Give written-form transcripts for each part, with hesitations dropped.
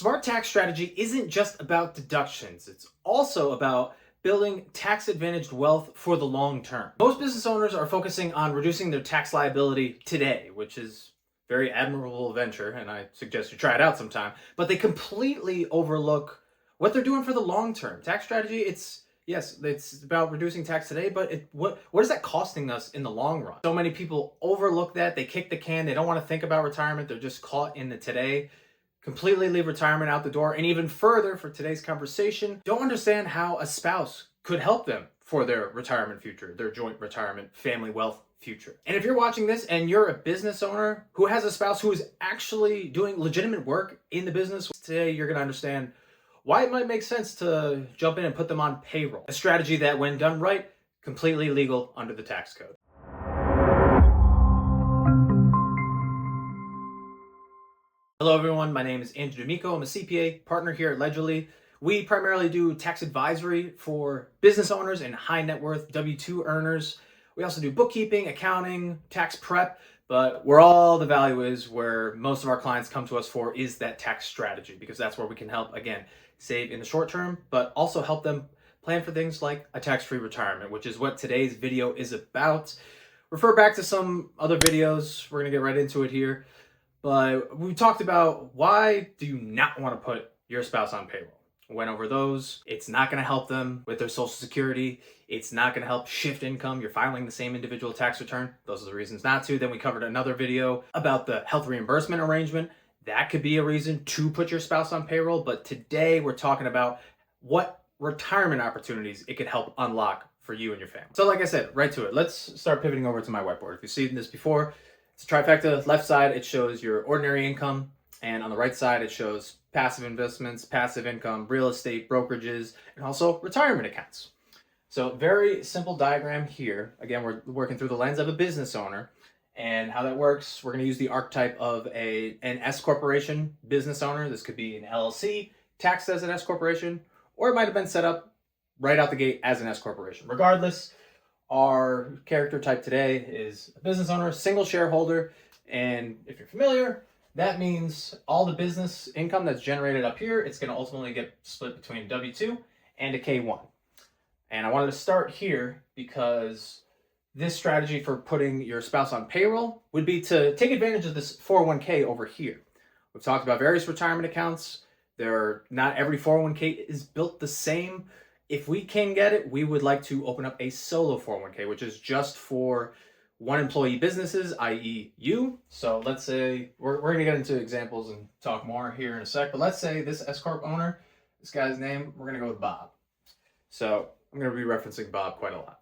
Smart tax strategy isn't just about deductions. It's also about building tax-advantaged wealth for the long term. Most business owners are focusing on reducing their tax liability today, which is a very admirable venture, and I suggest you try it out sometime, but they completely overlook what they're doing for the long term. Tax strategy, it's about reducing tax today, but what is that costing us in the long run? So many people overlook that. They kick the can. They don't want to think about retirement. They're just caught in the today. Completely leave retirement out the door. And even further, for today's conversation, don't understand how a spouse could help them for their retirement future, their joint retirement, family wealth future. And if you're watching this and you're a business owner who has a spouse who is actually doing legitimate work in the business, today you're going to understand why it might make sense to jump in and put them on payroll. A strategy that, when done right, completely legal under the tax code. Hello everyone, my name is Andrew D'Amico. I'm a CPA partner here at Ledgerly. We primarily do tax advisory for business owners and high net worth W-2 earners. We also do bookkeeping, accounting, tax prep, but where all the value is, where most of our clients come to us for, is that tax strategy, because that's where we can help, again, save in the short term, but also help them plan for things like a tax-free retirement, which is what today's video is about. Refer back to some other videos. We're gonna get right into it here. But we talked about, why do you not want to put your spouse on payroll? Went over those. It's not going to help them with their Social Security. It's not going to help shift income. You're filing the same individual tax return. Those are the reasons not to. Then we covered another video about the health reimbursement arrangement. That could be a reason to put your spouse on payroll. But today we're talking about what retirement opportunities it could help unlock for you and your family. So like I said, right to it. Let's start pivoting over to my whiteboard. If you've seen this before, it's a trifecta. Left side, it shows your ordinary income, and on the right side, it shows passive investments, passive income, real estate, brokerages, and also retirement accounts. So very simple diagram here. Again, we're working through the lens of a business owner, and how that works, we're going to use the archetype of an S corporation business owner. This could be an LLC, taxed as an S corporation, or it might have been set up right out the gate as an S corporation. Regardless, our character type today is a business owner, single shareholder, and if you're familiar, that means all the business income that's generated up here, it's going to ultimately get split between W-2 and a K-1. And I wanted to start here because this strategy for putting your spouse on payroll would be to take advantage of this 401k over here. We've talked about various retirement accounts. Not every 401k is built the same. If we can get it, we would like to open up a solo 401k, which is just for one employee businesses, i.e. you. So let's say, we're going to get into examples and talk more here in a sec, but let's say this S-corp owner, this guy's name, we're going to go with Bob. So I'm going to be referencing Bob quite a lot.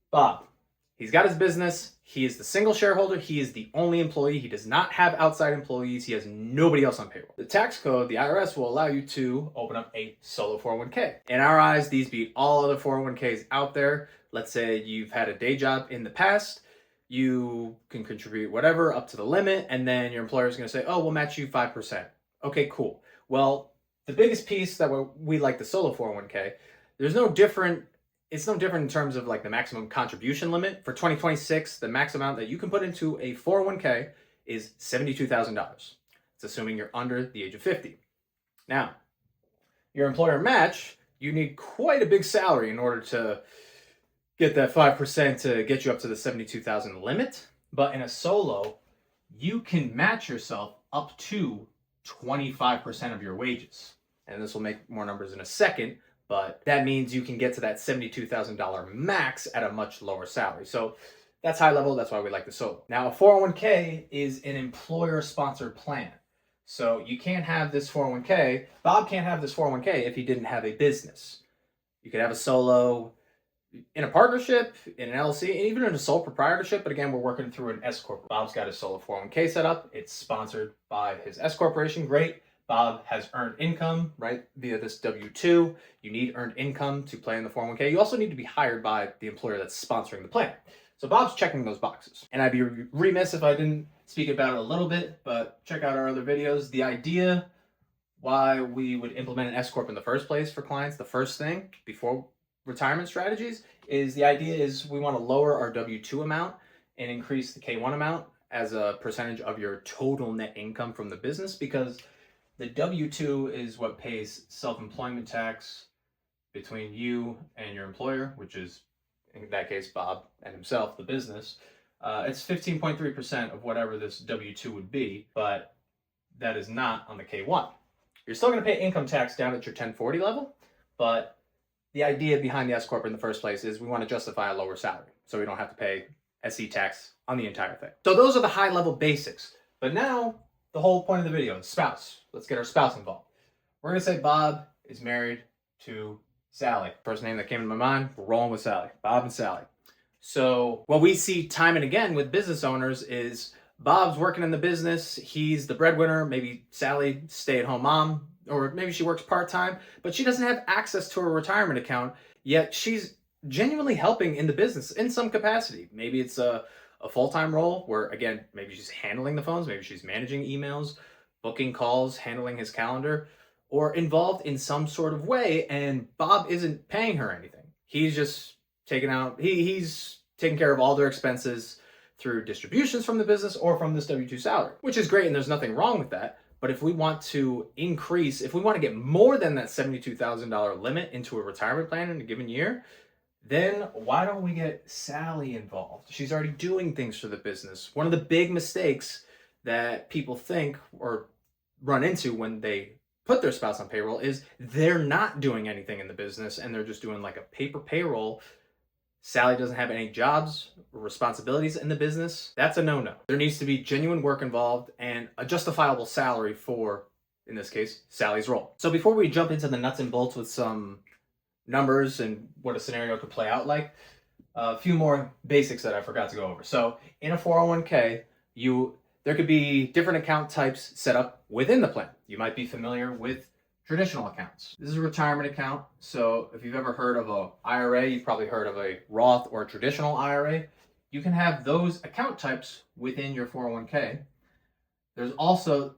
Bob, he's got his business. He is the single shareholder. He is the only employee. He does not have outside employees. He has nobody else on payroll. The tax code, the IRS, will allow you to open up a solo 401k. In our eyes, these beat all other 401ks out there. Let's say you've had a day job in the past. You can contribute whatever up to the limit, and then your employer is going to say, oh, we'll match you 5%. Okay, cool. Well, the biggest piece that we like the solo 401k, it's no different in terms of like the maximum contribution limit. For 2026, the max amount that you can put into a 401k is $72,000. It's assuming you're under the age of 50. Now, your employer match, you need quite a big salary in order to get that 5% to get you up to the $72,000 limit. But in a solo, you can match yourself up to 25% of your wages. And this will make more numbers in a second, but that means you can get to that $72,000 max at a much lower salary. So that's high level. That's why we like the solo. Now, a 401k is an employer-sponsored plan. So you can't have this 401k. Bob can't have this 401k if he didn't have a business. You could have a solo in a partnership, in an LLC, and even in a sole proprietorship. But again, we're working through an S-corp. Bob's got his solo 401k set up. It's sponsored by his S corporation. Great. Bob has earned income, right, via this W-2. You need earned income to play in the 401k. You also need to be hired by the employer that's sponsoring the plan. So Bob's checking those boxes. And I'd be remiss if I didn't speak about it a little bit, but check out our other videos. The idea why we would implement an S-corp in the first place for clients, the first thing before retirement strategies, is the idea is we want to lower our W-2 amount and increase the K-1 amount as a percentage of your total net income from the business, because The W-2 is what pays self-employment tax between you and your employer, which is, in that case, Bob and himself, the business. It's 15.3% of whatever this W-2 would be, but that is not on the K-1. You're still going to pay income tax down at your 1040 level, but the idea behind the S-corp in the first place is we want to justify a lower salary, so we don't have to pay SE tax on the entire thing. So those are the high-level basics. But now, the whole point of the video is spouse. Let's get our spouse involved. We're going to say Bob is married to Sally. First name that came to my mind, we're rolling with Sally. Bob and Sally. So what we see time and again with business owners is Bob's working in the business. He's the breadwinner. Maybe Sally, stay-at-home mom, or maybe she works part-time, but she doesn't have access to a retirement account, yet she's genuinely helping in the business in some capacity. Maybe it's a full-time role where, again, maybe she's handling the phones, maybe she's managing emails, booking calls, handling his calendar, or involved in some sort of way, and Bob isn't paying her anything. He's just he's taking care of all their expenses through distributions from the business or from this W-2 salary, which is great, and there's nothing wrong with that. But if we want to increase, if we want to get more than that $72,000 limit into a retirement plan in a given year, then why don't we get Sally involved? She's already doing things for the business. One of the big mistakes that people think or run into when they put their spouse on payroll is they're not doing anything in the business and they're just doing like a paper payroll. Sally doesn't have any jobs or responsibilities in the business. That's a no-no. There needs to be genuine work involved and a justifiable salary for, in this case, Sally's role. So before we jump into the nuts and bolts with some numbers and what a scenario could play out like, a few more basics that I forgot to go over. So in a 401k, there could be different account types set up within the plan. You might be familiar with traditional accounts. This is a retirement account. So if you've ever heard of a IRA, you've probably heard of a Roth or a traditional IRA. You can have those account types within your 401k. There's also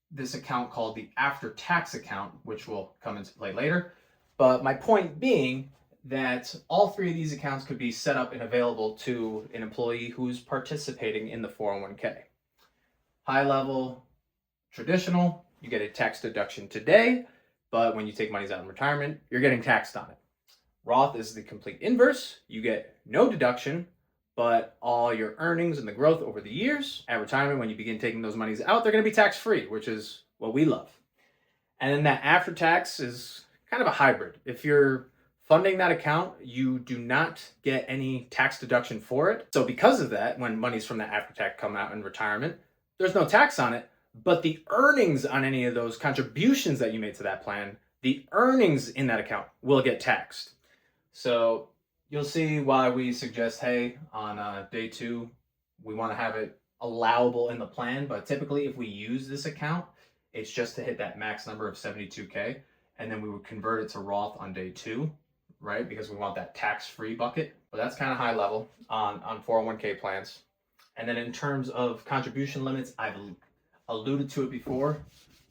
this account called the after-tax account, which will come into play later. But my point being that all three of these accounts could be set up and available to an employee who's participating in the 401k. High level, traditional, you get a tax deduction today, but when you take monies out in retirement, you're getting taxed on it. Roth is the complete inverse. You get no deduction, but all your earnings and the growth over the years at retirement, when you begin taking those monies out, they're going to be tax-free, which is what we love. And then that after tax is kind of a hybrid. If you're funding that account, you do not get any tax deduction for it. So because of that, when monies from that after tax come out in retirement, there's no tax on it, but the earnings on any of those contributions that you made to that plan, the earnings in that account will get taxed. So you'll see why we suggest, hey, on day 2, we want to have it allowable in the plan, but typically if we use this account, it's just to hit that max number of 72K, and then we would convert it to Roth on day 2, right? Because we want that tax-free bucket. But that's kind of high level on 401k plans. And then in terms of contribution limits, I've alluded to it before,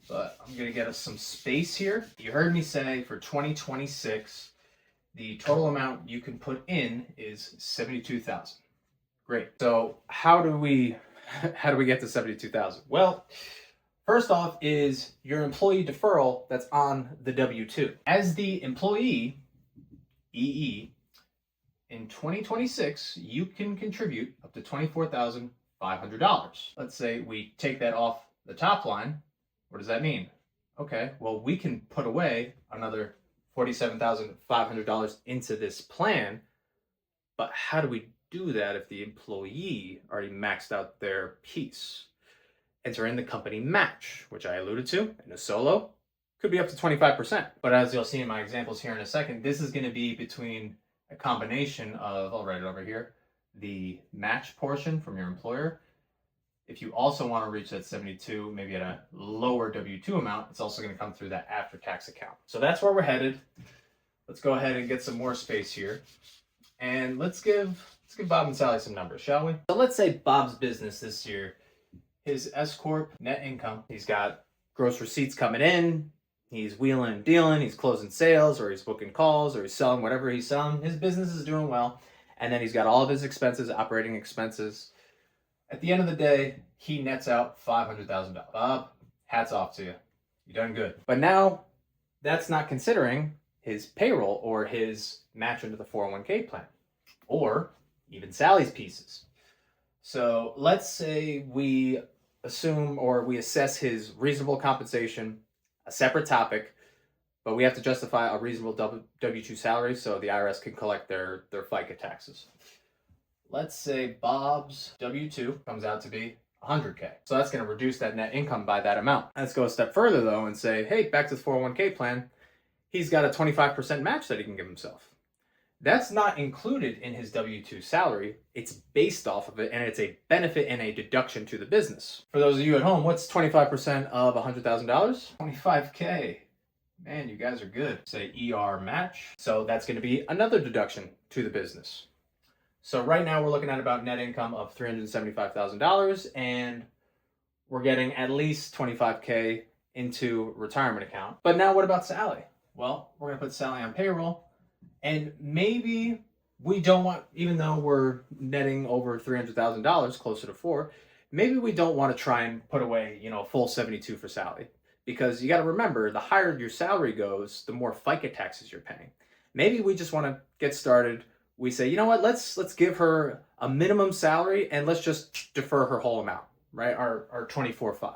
but I'm going to get us some space here. You heard me say for 2026, the total amount you can put in is $72,000. Great. So how do we get to $72,000? Well, first off is your employee deferral that's on the W-2. As the employee, EE, in 2026, you can contribute up to $24,500. Let's say we take that off the top line. What does that mean? Okay, well, we can put away another $47,500 into this plan, but how do we do that if the employee already maxed out their piece? Enter in the company match, which I alluded to in a solo, could be up to 25%. But as you'll see in my examples here in a second, this is going to be between a combination of, I'll write it over here, the match portion from your employer. If you also want to reach that 72, maybe at a lower W-2 amount, it's also going to come through that after-tax account. So that's where we're headed. Let's go ahead and get some more space here. And let's give Bob and Sally some numbers, shall we? So let's say Bob's business this year, his S-corp net income, he's got gross receipts coming in, he's wheeling and dealing, he's closing sales, or he's booking calls, or he's selling whatever he's selling. His business is doing well. And then he's got all of his expenses, operating expenses. At the end of the day, he nets out $500,000. Bob, hats off to you. You done good. But now that's not considering his payroll or his match into the 401k plan or even Sally's pieces. So let's say we assume or we assess his reasonable compensation, a separate topic, but we have to justify a reasonable W-2 salary so the IRS can collect their FICA taxes. Let's say Bob's W-2 comes out to be 100K. So that's going to reduce that net income by that amount. Let's go a step further though and say, hey, back to the 401k plan, he's got a 25% match that he can give himself. That's not included in his W-2 salary. It's based off of it, and it's a benefit and a deduction to the business. For those of you at home, what's 25% of $100,000? $25K. Man, you guys are good. Say ER match. So that's going to be another deduction to the business. So right now we're looking at about net income of $375,000, and we're getting at least $25K into retirement account. But now what about Sally? Well, we're going to put Sally on payroll. And maybe we don't want, even though we're netting over $300,000, closer to $4, maybe we don't want to try and put away, a full 72 for Sally. Because you got to remember, the higher your salary goes, the more FICA taxes you're paying. Maybe we just want to get started. We say, you know what, let's give her a minimum salary and let's just defer her whole amount, right? Our 24.5.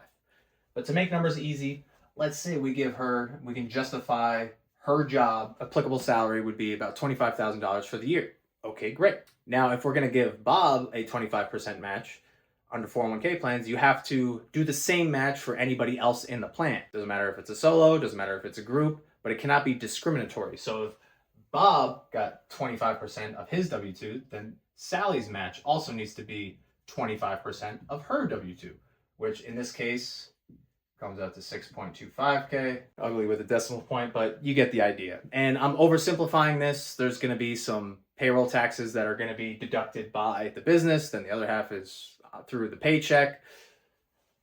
But to make numbers easy, let's say we can justify her job applicable salary would be about $25,000 for the year. Okay, great. Now, if we're going to give Bob a 25% match under 401k plans, you have to do the same match for anybody else in the plan. Doesn't matter if it's a solo, doesn't matter if it's a group, but it cannot be discriminatory. So if Bob got 25% of his W-2, then Sally's match also needs to be 25% of her W-2, which in this case comes out to 6.25K. Ugly with a decimal point, but you get the idea. And I'm oversimplifying this. There's going to be some payroll taxes that are going to be deducted by the business. Then the other half is through the paycheck.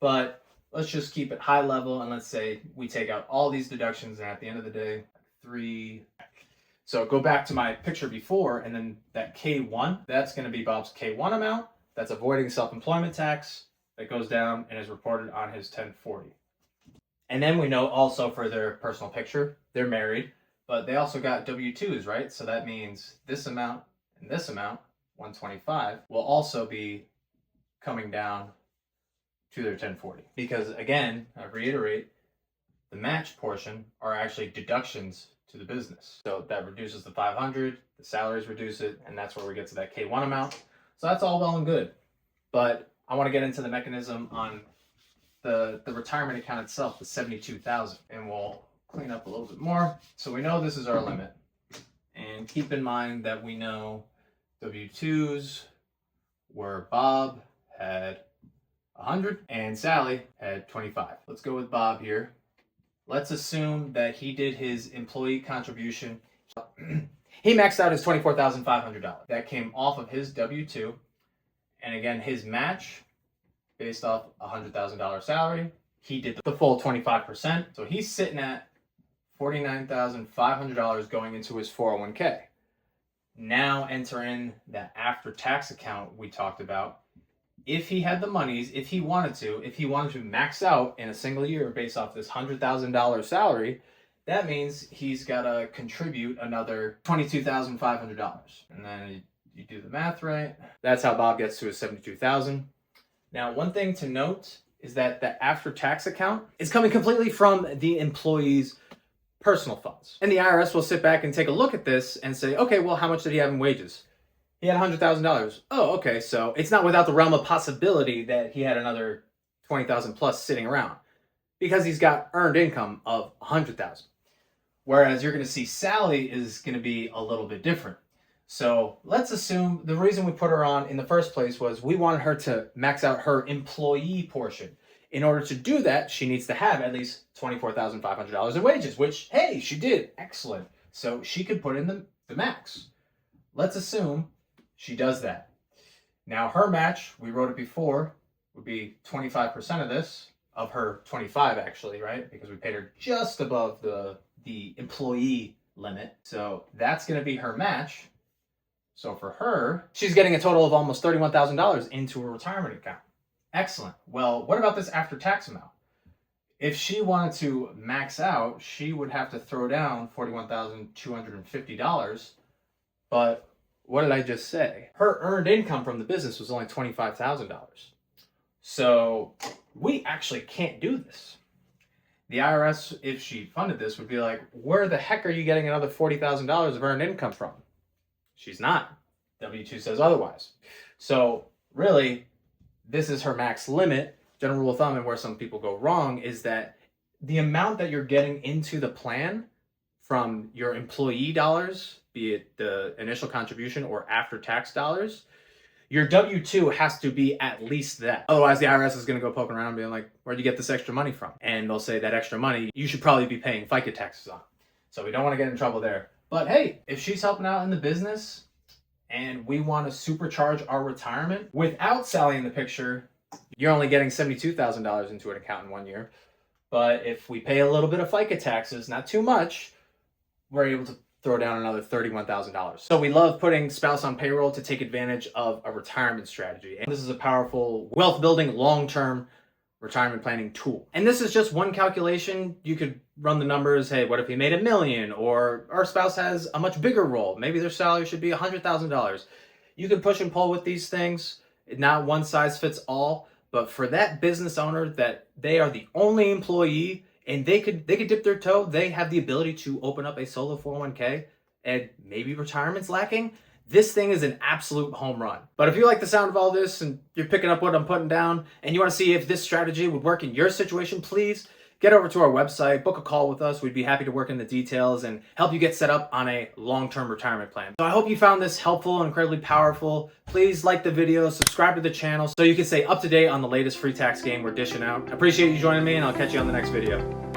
But let's just keep it high level. And let's say we take out all these deductions. And at the end of the day, 3. So go back to my picture before. And then that K1, that's going to be Bob's K1 amount. That's avoiding self-employment tax. That goes down and is reported on his 1040. And then we know also for their personal picture, they're married, but they also got W-2s, right? So that means this amount and this amount, 125, will also be coming down to their 1040. Because again, I reiterate, the match portion are actually deductions to the business. So that reduces the 500, the salaries reduce it, and that's where we get to that K1 amount. So that's all well and good. But I want to get into the mechanism on the retirement account itself, the 72,000, and we'll clean up a little bit more. So we know this is our limit, and keep in mind that we know W-2s where Bob had 100 and Sally had 25. Let's go with Bob here. Let's assume that he did his employee contribution. He maxed out his $24,500. That came off of his W-2, and again, his match based off $100,000 salary, he did the full 25%. So he's sitting at $49,500 going into his 401k. Now enter in that after-tax account we talked about. If he had the monies, if he wanted to max out in a single year based off this $100,000 salary, that means he's got to contribute another $22,500. And then you do the math right. That's how Bob gets to his $72,000. Now, one thing to note is that the after-tax account is coming completely from the employee's personal funds. And the IRS will sit back and take a look at this and say, okay, well, how much did he have in wages? He had $100,000. Oh, okay, so it's not without the realm of possibility that he had another $20,000 plus sitting around because he's got earned income of $100,000. Whereas you're going to see Sally is going to be a little bit different. So let's assume the reason we put her on in the first place was we wanted her to max out her employee portion. In order to do that, she needs to have at least $24,500 in wages, which, hey, she did. Excellent. So she could put in the max. Let's assume she does that. Now her match, we wrote it before, would be 25% of this, of her 25 actually, right? Because we paid her just above the employee limit. So that's going to be her match. So for her, she's getting a total of almost $31,000 into a retirement account. Excellent. Well, what about this after-tax amount? If she wanted to max out, she would have to throw down $41,250. But what did I just say? Her earned income from the business was only $25,000. So we actually can't do this. The IRS, if she funded this, would be like, where the heck are you getting another $40,000 of earned income from? She's not. W-2 says otherwise. So really, this is her max limit. General rule of thumb, and where some people go wrong, is that the amount that you're getting into the plan from your employee dollars, be it the initial contribution or after-tax dollars, your W-2 has to be at least that. Otherwise, the IRS is going to go poking around being like, where'd you get this extra money from? And they'll say that extra money, you should probably be paying FICA taxes on. So we don't want to get in trouble there. But hey, if she's helping out in the business and we want to supercharge our retirement without Sally in the picture, you're only getting $72,000 into an account in 1 year. But if we pay a little bit of FICA taxes, not too much, we're able to throw down another $31,000. So we love putting spouse on payroll to take advantage of a retirement strategy. And this is a powerful wealth building, long-term retirement planning tool. And this is just one calculation. You could run the numbers. Hey, what if he made $1 million? Or our spouse has a much bigger role. Maybe their salary should be $100,000. You can push and pull with these things. Not one size fits all, but for that business owner that they are the only employee and they could dip their toe, they have the ability to open up a solo 401k and maybe retirement's lacking. This thing is an absolute home run. But if you like the sound of all this and you're picking up what I'm putting down and you want to see if this strategy would work in your situation, please get over to our website, book a call with us. We'd be happy to work in the details and help you get set up on a long-term retirement plan. So I hope you found this helpful and incredibly powerful. Please like the video, subscribe to the channel so you can stay up to date on the latest free tax game we're dishing out. I appreciate you joining me, and I'll catch you on the next video.